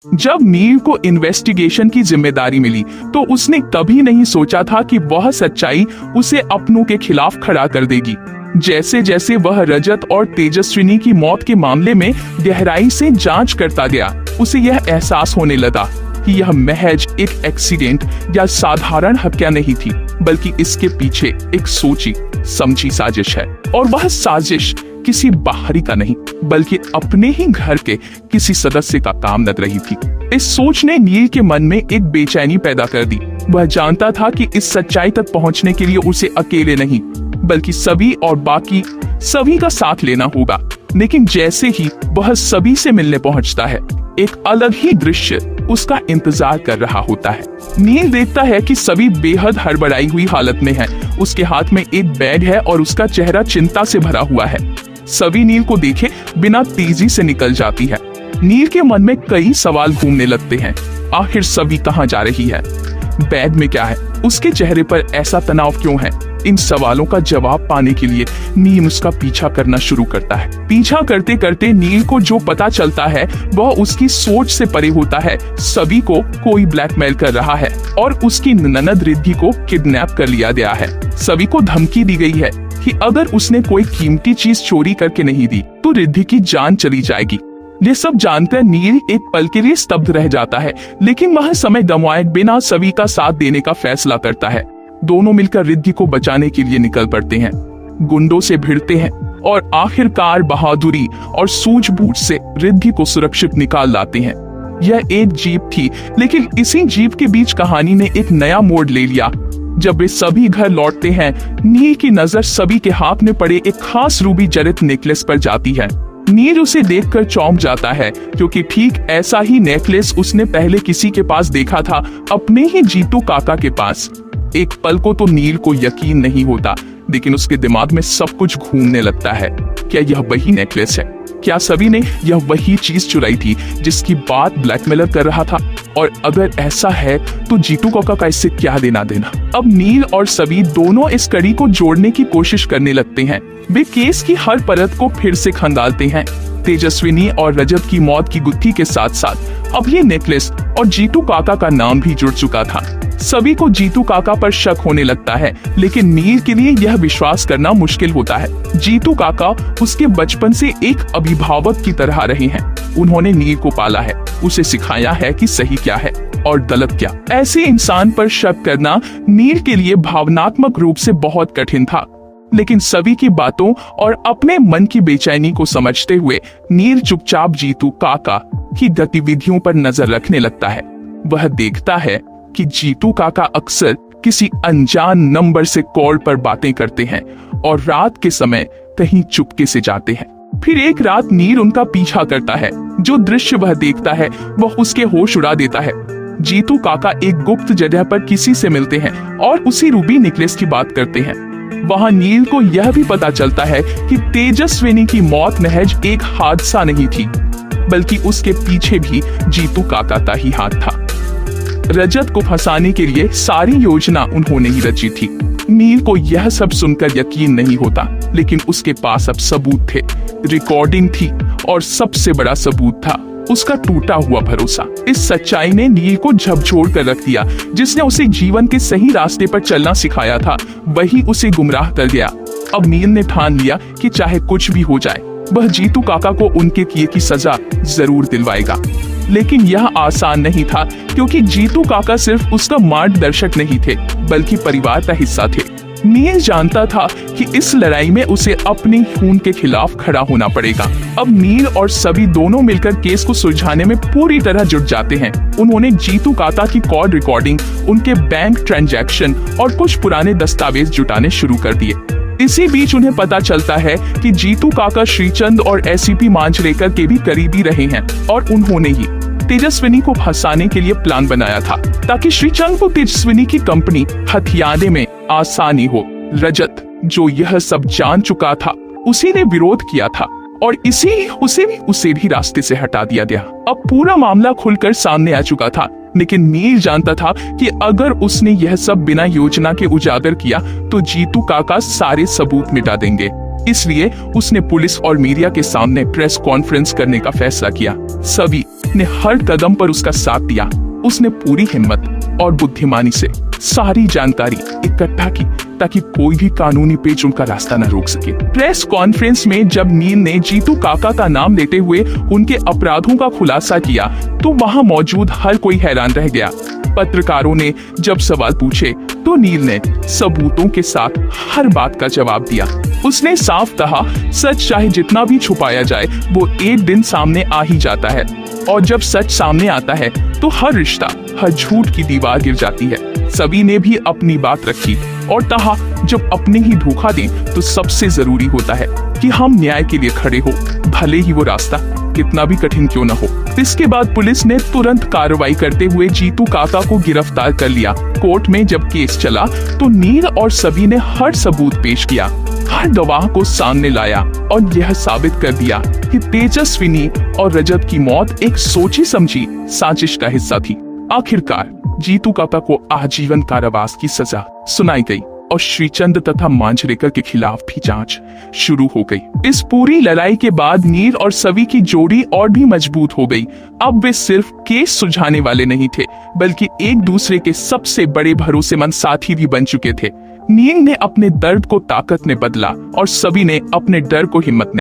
जब नील को इन्वेस्टिगेशन की जिम्मेदारी मिली तो उसने कभी नहीं सोचा था कि वह सच्चाई उसे अपनों के खिलाफ खड़ा कर देगी। जैसे जैसे वह रजत और तेजस्विनी की मौत के मामले में गहराई से जांच करता गया, उसे यह एहसास होने लगा कि यह महज एक एक्सीडेंट या साधारण हत्या नहीं थी, बल्कि इसके पीछे एक सोची समझी साजिश है। और वह साजिश किसी बाहरी का नहीं, बल्कि अपने ही घर के किसी सदस्य का काम लग रही थी। इस सोच ने नील के मन में एक बेचैनी पैदा कर दी। वह जानता था कि इस सच्चाई तक पहुंचने के लिए उसे अकेले नहीं, बल्कि सभी और बाकी सभी का साथ लेना होगा। लेकिन जैसे ही वह सभी से मिलने पहुंचता है, एक अलग ही दृश्य उसका इंतजार कर रहा होता है। नील देखता है कि सभी बेहद हड़बड़ाई हुई हालत में है। उसके हाथ में एक बैग है और उसका चेहरा चिंता से भरा हुआ है। सभी नील को देखे बिना तेजी से निकल जाती है। नील के मन में कई सवाल घूमने लगते हैं। आखिर सभी कहाँ जा रही है? बैग में क्या है? उसके चेहरे पर ऐसा तनाव क्यों है? इन सवालों का जवाब पाने के लिए नील उसका पीछा करना शुरू करता है। पीछा करते करते नील को जो पता चलता है वह उसकी सोच से परे होता है। सभी को कोई ब्लैकमेल कर रहा है और उसकी ननद रिद्धि को किडनैप कर लिया गया है। सभी को धमकी दी गई है कि अगर उसने कोई कीमती चीज चोरी करके नहीं दी तो रिद्धि की जान चली जाएगी। ये सब जानकर नील एक पल के लिए स्तब्ध रह जाता है, लेकिन वह समय गंवाए बिना सभी का साथ देने का फैसला करता है। दोनों मिलकर रिद्धि को बचाने के लिए निकल पड़ते हैं, गुंडों से भिड़ते हैं और आखिरकार बहादुरी और सूझबूझ से रिद्धि को सुरक्षित निकाल लाते हैं। यह एक जीप थी, लेकिन इसी जीप के बीच कहानी ने एक नया मोड़ ले लिया। जब वे सभी घर लौटते हैं, नील की नजर सभी के हाथ में पड़े एक खास रूबी जड़ित नेकलेस पर जाती है। नील उसे देखकर चौंक जाता है, क्योंकि ठीक ऐसा ही नेकलेस उसने पहले किसी के पास देखा था, अपने ही जीतू काका के पास। एक पल को तो नील को यकीन नहीं होता, लेकिन उसके दिमाग में सब कुछ घूमने लगता है। क्या यह वही नेकलेस है? क्या सभी ने यह वही चीज चुराई थी जिसकी बात ब्लैकमेलर कर रहा था? और अगर ऐसा है तो जीतू काका का इससे क्या देना देना? अब नील और सभी दोनों इस कड़ी को जोड़ने की कोशिश करने लगते हैं। वे केस की हर परत को फिर से खंगालते हैं। तेजस्विनी और रजत की मौत की गुत्थी के साथ साथ अब ये नेकलेस और जीतू काका का नाम भी जुड़ चुका था। सभी को जीतू काका पर शक होने लगता है, लेकिन नील के लिए यह विश्वास करना मुश्किल होता है। जीतू काका उसके बचपन से एक अभिभावक की तरह रहे हैं। उन्होंने नील को पाला है, उसे सिखाया है कि सही क्या है और गलत क्या। ऐसे इंसान पर शक करना नील के लिए भावनात्मक रूप से बहुत कठिन था, लेकिन सभी की बातों और अपने मन की बेचैनी को समझते हुए नील चुपचाप जीतू काका की गतिविधियों पर नजर रखने लगता है। वह देखता है कि जीतू काका अक्सर किसी अनजान नंबर से कॉल पर बातें करते हैं और रात के समय कहीं चुपके से जाते हैं। फिर एक रात नील उनका पीछा करता है। जो दृश्य वह देखता है वह उसके होश उड़ा देता है। जीतू काका एक गुप्त जगह पर किसी से मिलते हैं और उसी रूबी नेकलेस की बात करते हैं। वहां नील को यह भी पता चलता है कि तेजस्विनी की मौत महज एक हादसा नहीं थी, बल्कि उसके पीछे भी जीतू काका का ही हाथ था। रजत को फंसाने के लिए सारी योजना उन्होंने ही रची थी। नील को यह सब सुनकर यकीन नहीं होता, लेकिन उसके पास अब सबूत थे, रिकॉर्डिंग थी और सबसे बड़ा सबूत था उसका टूटा हुआ भरोसा। इस सच्चाई ने नील को झकझोर कर रख दिया। जिसने उसे जीवन के सही रास्ते पर चलना सिखाया था, वही उसे गुमराह कर गया। अब नील ने ठान लिया कि चाहे कुछ भी हो जाए, वह जीतू काका को उनके किए की सजा जरूर दिलवाएगा। लेकिन यह आसान नहीं था, क्योंकि जीतू काका सिर्फ उसका मार्गदर्शक नहीं थे, बल्कि परिवार का हिस्सा थे। नील जानता था कि इस लड़ाई में उसे अपने खून के खिलाफ खड़ा होना पड़ेगा। अब नील और सभी दोनों मिलकर केस को सुलझाने में पूरी तरह जुट जाते हैं। उन्होंने जीतू काका की कॉल रिकॉर्डिंग, उनके बैंक ट्रांजैक्शन और कुछ पुराने दस्तावेज जुटाने शुरू कर दिए। इसी बीच उन्हें पता चलता है कि जीतू काका श्रीचंद और एसीपी मांजरेकर के भी करीबी रहे हैं और उन्होंने ही तेजस्विनी को फंसाने के लिए प्लान बनाया था, ताकि श्रीचंद को तेजस्विनी की कंपनी हथियाने में आसानी हो। रजत, जो यह सब जान चुका था, उसी ने विरोध किया था और उसे भी रास्ते से हटा दिया गया। अब पूरा मामला खुलकर सामने आ चुका था, लेकिन नील जानता था कि अगर उसने यह सब बिना योजना के उजागर किया तो जीतू काका सारे सबूत मिटा देंगे। इसलिए उसने पुलिस और मीडिया के सामने प्रेस कॉन्फ्रेंस करने का फैसला किया। सभी ने हर कदम पर उसका साथ दिया। उसने पूरी हिम्मत और बुद्धिमानी से सारी जानकारी इकट्ठा की ताकि कोई भी कानूनी पेच उनका रास्ता न रोक सके। प्रेस कॉन्फ्रेंस में जब नील ने जीतू काका का नाम लेते हुए उनके अपराधों का खुलासा किया तो वहां मौजूद हर कोई हैरान रह गया। पत्रकारों ने जब सवाल पूछे तो नील ने सबूतों के साथ हर बात का जवाब दिया। उसने साफ कहा, सच चाहे जितना भी छुपाया जाए वो एक दिन सामने आ ही जाता है, और जब सच सामने आता है तो हर रिश्ता, हर झूठ की दीवार गिर जाती है। सभी ने भी अपनी बात रखी और कहा, जब अपने ही धोखा दें तो सबसे जरूरी होता है कि हम न्याय के लिए खड़े हो, भले ही वो रास्ता कितना भी कठिन क्यों न हो। इसके बाद पुलिस ने तुरंत कार्रवाई करते हुए जीतू काका को गिरफ्तार कर लिया। कोर्ट में जब केस चला तो नील और सभी ने हर सबूत पेश किया, हर गवाह को सामने लाया और यह साबित कर दिया कि तेजस्विनी और रजत की मौत एक सोची समझी साजिश का हिस्सा थी। आखिरकार जीतू काका को आजीवन कारावास की सजा सुनाई गई और श्रीचंद तथा मांजरेकर के खिलाफ भी जांच शुरू हो गई। इस पूरी लड़ाई के बाद नील और सवी की जोड़ी और भी मजबूत हो गई। अब वे सिर्फ केस सुलझाने वाले नहीं थे, बल्कि एक दूसरे के सबसे बड़े भरोसेमंद साथी भी बन चुके थे। नील ने अपने दर्द को ताकत में बदला और सवी ने अपने डर को हिम्मत में।